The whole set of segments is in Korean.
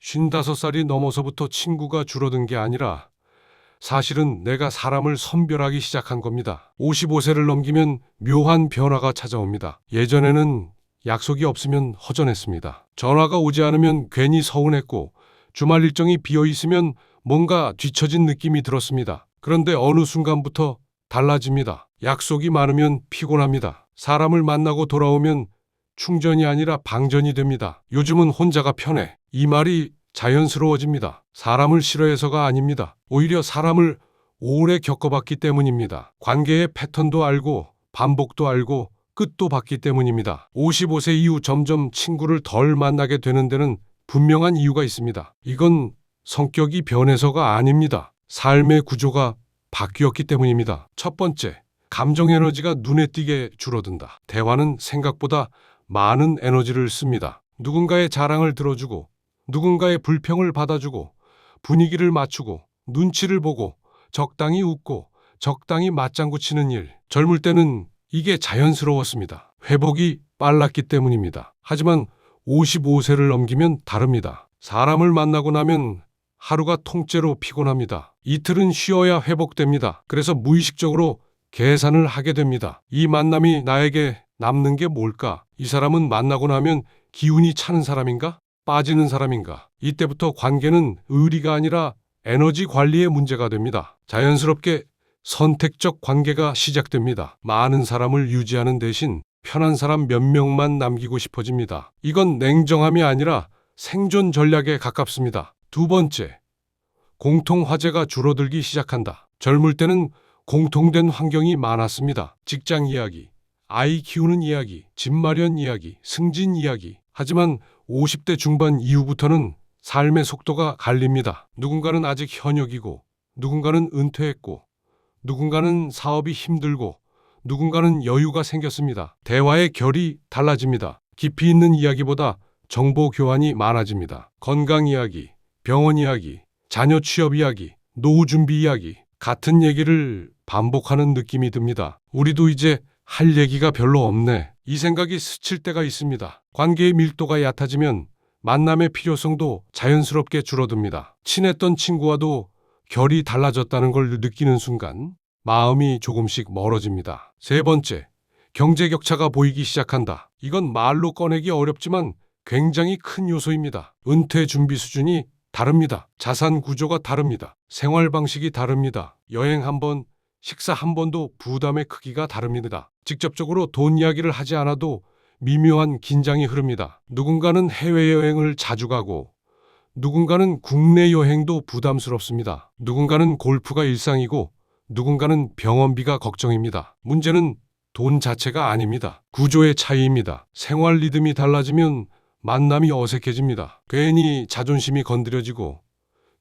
55살이 넘어서부터 친구가 줄어든 게 아니라 사실은 내가 사람을 선별하기 시작한 겁니다. 55세를 넘기면 묘한 변화가 찾아옵니다. 예전에는 약속이 없으면 허전했습니다. 전화가 오지 않으면 괜히 서운했고 주말 일정이 비어 있으면 뭔가 뒤처진 느낌이 들었습니다. 그런데 어느 순간부터 달라집니다. 약속이 많으면 피곤합니다. 사람을 만나고 돌아오면 충전이 아니라 방전이 됩니다. 요즘은 혼자가 편해. 이 말이 자연스러워집니다. 사람을 싫어해서가 아닙니다. 오히려 사람을 오래 겪어봤기 때문입니다. 관계의 패턴도 알고 반복도 알고 끝도 봤기 때문입니다. 55세 이후 점점 친구를 덜 만나게 되는 데는 분명한 이유가 있습니다. 이건 성격이 변해서가 아닙니다. 삶의 구조가 바뀌었기 때문입니다. 첫 번째, 감정 에너지가 눈에 띄게 줄어든다. 대화는 생각보다 많은 에너지를 씁니다. 누군가의 자랑을 들어주고 누군가의 불평을 받아주고 분위기를 맞추고 눈치를 보고 적당히 웃고 적당히 맞장구 치는 일. 젊을 때는 이게 자연스러웠습니다. 회복이 빨랐기 때문입니다. 하지만 55세를 넘기면 다릅니다. 사람을 만나고 나면 하루가 통째로 피곤합니다. 이틀은 쉬어야 회복됩니다. 그래서 무의식적으로 계산을 하게 됩니다. 이 만남이 나에게 남는 게 뭘까? 이 사람은 만나고 나면 기운이 차는 사람인가? 빠지는 사람인가? 이때부터 관계는 의리가 아니라 에너지 관리의 문제가 됩니다. 자연스럽게 선택적 관계가 시작됩니다. 많은 사람을 유지하는 대신 편한 사람 몇 명만 남기고 싶어집니다. 이건 냉정함이 아니라 생존 전략에 가깝습니다. 두 번째, 공통 화제가 줄어들기 시작한다. 젊을 때는 공통된 환경이 많았습니다. 직장 이야기, 아이 키우는 이야기, 집 마련 이야기, 승진 이야기. 하지만 50대 중반 이후부터는 삶의 속도가 갈립니다. 누군가는 아직 현역이고, 누군가는 은퇴했고, 누군가는 사업이 힘들고, 누군가는 여유가 생겼습니다. 대화의 결이 달라집니다. 깊이 있는 이야기보다 정보 교환이 많아집니다. 건강 이야기, 병원 이야기, 자녀 취업 이야기, 노후 준비 이야기. 같은 얘기를 반복하는 느낌이 듭니다. 우리도 이제 할 얘기가 별로 없네. 이 생각이 스칠 때가 있습니다. 관계의 밀도가 얕아지면 만남의 필요성도 자연스럽게 줄어듭니다. 친했던 친구와도 결이 달라졌다는 걸 느끼는 순간 마음이 조금씩 멀어집니다. 세 번째, 경제 격차가 보이기 시작한다. 이건 말로 꺼내기 어렵지만 굉장히 큰 요소입니다. 은퇴 준비 수준이 다릅니다. 자산 구조가 다릅니다. 생활 방식이 다릅니다. 여행 한 번, 식사 한 번도 부담의 크기가 다릅니다. 직접적으로 돈 이야기를 하지 않아도 미묘한 긴장이 흐릅니다. 누군가는 해외여행을 자주 가고 누군가는 국내 여행도 부담스럽습니다. 누군가는 골프가 일상이고 누군가는 병원비가 걱정입니다. 문제는 돈 자체가 아닙니다. 구조의 차이입니다. 생활 리듬이 달라지면 만남이 어색해집니다. 괜히 자존심이 건드려지고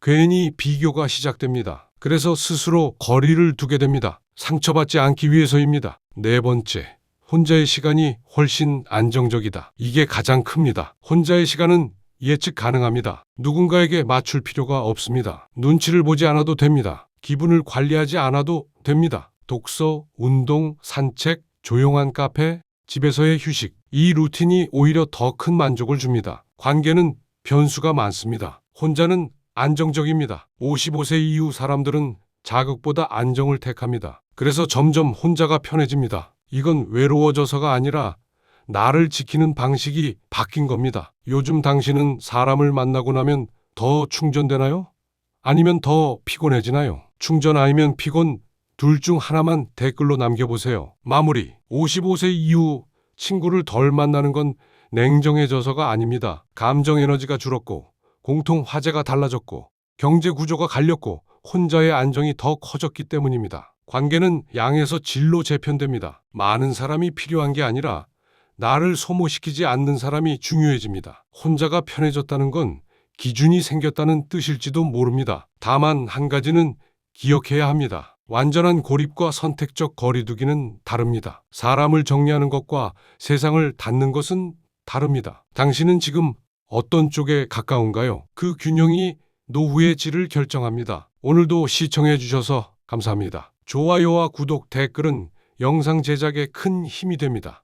괜히 비교가 시작됩니다. 그래서 스스로 거리를 두게 됩니다. 상처받지 않기 위해서입니다. 네 번째, 혼자의 시간이 훨씬 안정적이다. 이게 가장 큽니다. 혼자의 시간은 예측 가능합니다. 누군가에게 맞출 필요가 없습니다. 눈치를 보지 않아도 됩니다. 기분을 관리하지 않아도 됩니다. 독서, 운동, 산책, 조용한 카페, 집에서의 휴식. 이 루틴이 오히려 더 큰 만족을 줍니다. 관계는 변수가 많습니다. 혼자는 안정적입니다. 55세 이후 사람들은 자극보다 안정을 택합니다. 그래서 점점 혼자가 편해집니다. 이건 외로워져서가 아니라 나를 지키는 방식이 바뀐 겁니다. 요즘 당신은 사람을 만나고 나면 더 충전되나요? 아니면 더 피곤해지나요? 충전 아니면 피곤, 둘 중 하나만 댓글로 남겨보세요. 마무리. 55세 이후 친구를 덜 만나는 건 냉정해져서가 아닙니다. 감정 에너지가 줄었고, 공통 화제가 달라졌고, 경제 구조가 갈렸고, 혼자의 안정이 더 커졌기 때문입니다. 관계는 양에서 질로 재편됩니다. 많은 사람이 필요한 게 아니라 나를 소모시키지 않는 사람이 중요해집니다. 혼자가 편해졌다는 건 기준이 생겼다는 뜻일지도 모릅니다. 다만 한 가지는 기억해야 합니다. 완전한 고립과 선택적 거리두기는 다릅니다. 사람을 정리하는 것과 세상을 닫는 것은 다릅니다. 당신은 지금 어떤 쪽에 가까운가요? 그 균형이 노후의 질을 결정합니다. 오늘도 시청해 주셔서 감사합니다. 좋아요와 구독, 댓글은 영상 제작에 큰 힘이 됩니다.